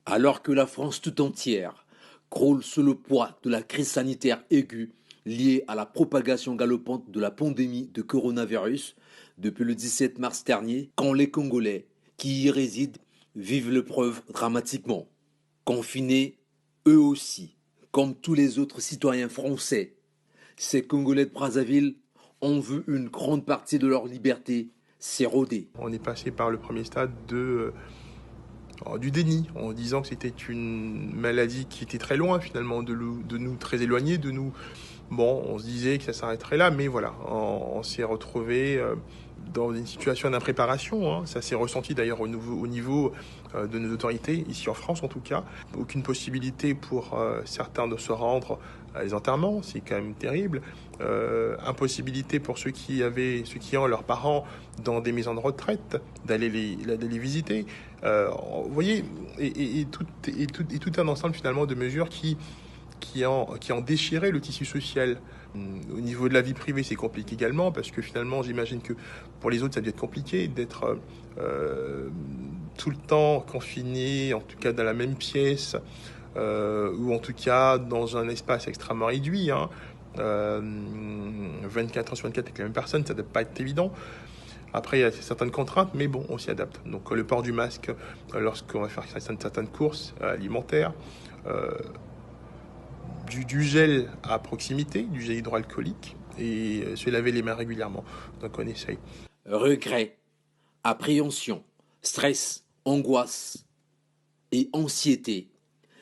Alors que la France tout entière croule sous le poids de la crise sanitaire aiguë liée à la propagation galopante de la pandémie de coronavirus depuis le 17 mars dernier, quand les Congolais qui y résident vivent l'épreuve dramatiquement. Confinés, eux aussi, comme tous les autres citoyens français, ces Congolais de Brazzaville ont vu une grande partie de leur liberté s'éroder. On est passé par le premier stade du déni, en disant que c'était une maladie qui était très loin finalement de nous, très éloignée de nous. Bon, on se disait que ça s'arrêterait là, mais voilà, on s'est retrouvé dans une situation d'impréparation. Hein. Ça s'est ressenti d'ailleurs au niveau de nos autorités, ici en France en tout cas. Aucune possibilité pour certains de se rendre à les enterrements, c'est quand même terrible. Impossibilité pour ceux qui ont leurs parents dans des maisons de retraite, d'aller les visiter. Vous voyez, et tout un ensemble finalement de mesures qui ont déchiré le tissu social. Au niveau de la vie privée, c'est compliqué également, parce que finalement, j'imagine que pour les autres, ça doit être compliqué d'être tout le temps confiné, en tout cas dans la même pièce, ou en tout cas dans un espace extrêmement réduit. 24 heures sur 24 avec la même personne, ça ne doit pas être évident. Après, il y a certaines contraintes, mais bon, on s'y adapte. Donc le port du masque lorsqu'on va faire certaines courses alimentaires, du gel à proximité, du gel hydroalcoolique, et se laver les mains régulièrement. Donc on essaye. Regret, appréhension, stress, angoisse et anxiété,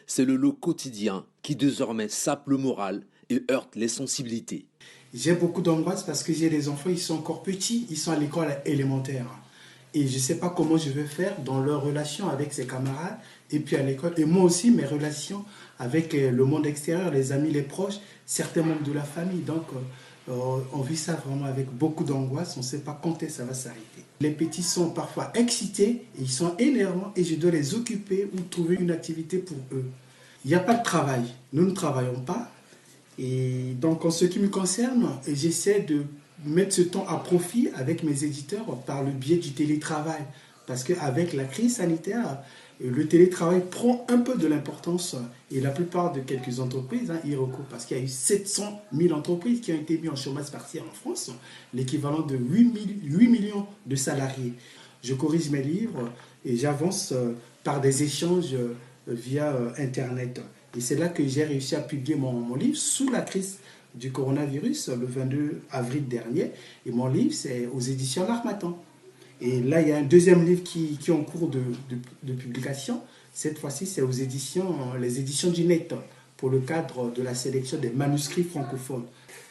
c'est le lot quotidien qui désormais sape le moral et heurte les sensibilités. J'ai beaucoup d'angoisse parce que j'ai des enfants, ils sont encore petits, ils sont à l'école élémentaire. Et je ne sais pas comment je vais faire dans leur relation avec ses camarades et puis à l'école. Et moi aussi, mes relations avec le monde extérieur, les amis, les proches, certains membres de la famille. Donc, on vit ça vraiment avec beaucoup d'angoisse. On ne sait pas quand ça va s'arrêter. Les petits sont parfois excités, ils sont énervants et je dois les occuper ou trouver une activité pour eux. Il n'y a pas de travail. Nous ne travaillons pas. Et donc, en ce qui me concerne, j'essaie de mettre ce temps à profit avec mes éditeurs par le biais du télétravail. Parce qu'avec la crise sanitaire, le télétravail prend un peu de l'importance et la plupart de quelques entreprises y recourent parce qu'il y a eu 700 000 entreprises qui ont été mises en chômage partiel en France, l'équivalent de 8 millions de salariés. Je corrige mes livres et j'avance par des échanges via Internet. Et c'est là que j'ai réussi à publier mon livre sous la crise du coronavirus le 22 avril dernier. Et mon livre, c'est aux éditions L'Harmattan. Et là, il y a un deuxième livre qui est en cours de publication. Cette fois-ci, c'est aux éditions, les éditions du Net, pour le cadre de la sélection des manuscrits francophones.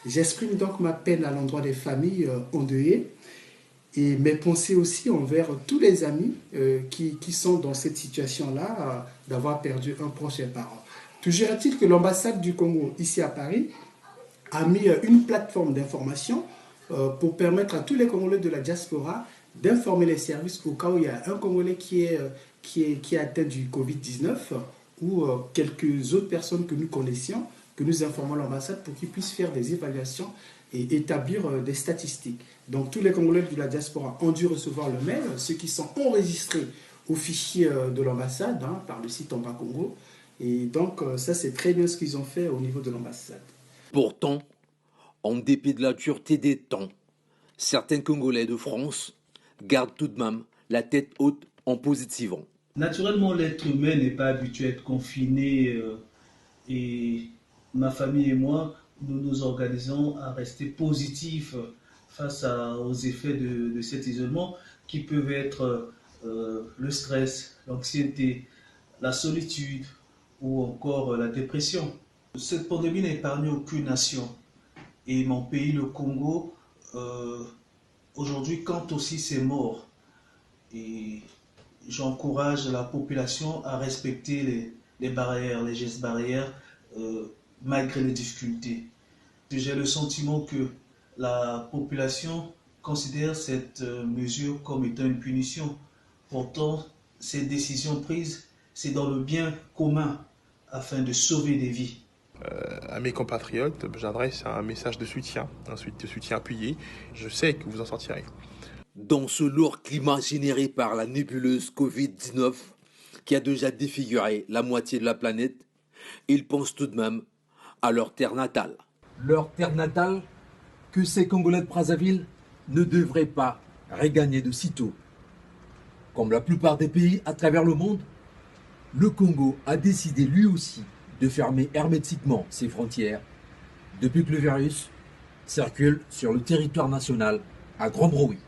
J'exprime donc ma peine à l'endroit des familles endeuillées et mes pensées aussi envers tous les amis qui sont dans cette situation-là, d'avoir perdu un proche et parent. Toujours est-il que l'ambassade du Congo, ici à Paris, a mis une plateforme d'information pour permettre à tous les Congolais de la diaspora d'informer les services au cas où il y a un Congolais qui est atteint du Covid-19 ou quelques autres personnes que nous connaissions, que nous informons l'ambassade pour qu'ils puissent faire des évaluations et établir des statistiques. Donc tous les Congolais de la diaspora ont dû recevoir le mail, ceux qui sont enregistrés au fichier de l'ambassade par le site Amba Congo. Et donc, ça, c'est très bien ce qu'ils ont fait au niveau de l'ambassade. Pourtant, en dépit de la dureté des temps, certains Congolais de France gardent tout de même la tête haute en positivant. Naturellement, l'être humain n'est pas habitué à être confiné et ma famille et moi, nous nous organisons à rester positifs face aux effets de cet isolement qui peuvent être le stress, l'anxiété, la solitude, ou encore la dépression. Cette pandémie n'a épargné aucune nation. Et mon pays, le Congo, aujourd'hui compte aussi ses morts. Et j'encourage la population à respecter les barrières, les gestes barrières, malgré les difficultés. J'ai le sentiment que la population considère cette mesure comme étant une punition. Pourtant, ces décisions prises, c'est dans le bien commun, afin de sauver des vies. À mes compatriotes, j'adresse un message de soutien appuyé. Je sais que vous en sortirez. Dans ce lourd climat généré par la nébuleuse Covid-19, qui a déjà défiguré la moitié de la planète, ils pensent tout de même à leur terre natale. Leur terre natale que ces Congolais de Brazzaville ne devraient pas regagner de sitôt. Comme la plupart des pays à travers le monde, le Congo a décidé lui aussi de fermer hermétiquement ses frontières depuis que le virus circule sur le territoire national à grand bruit.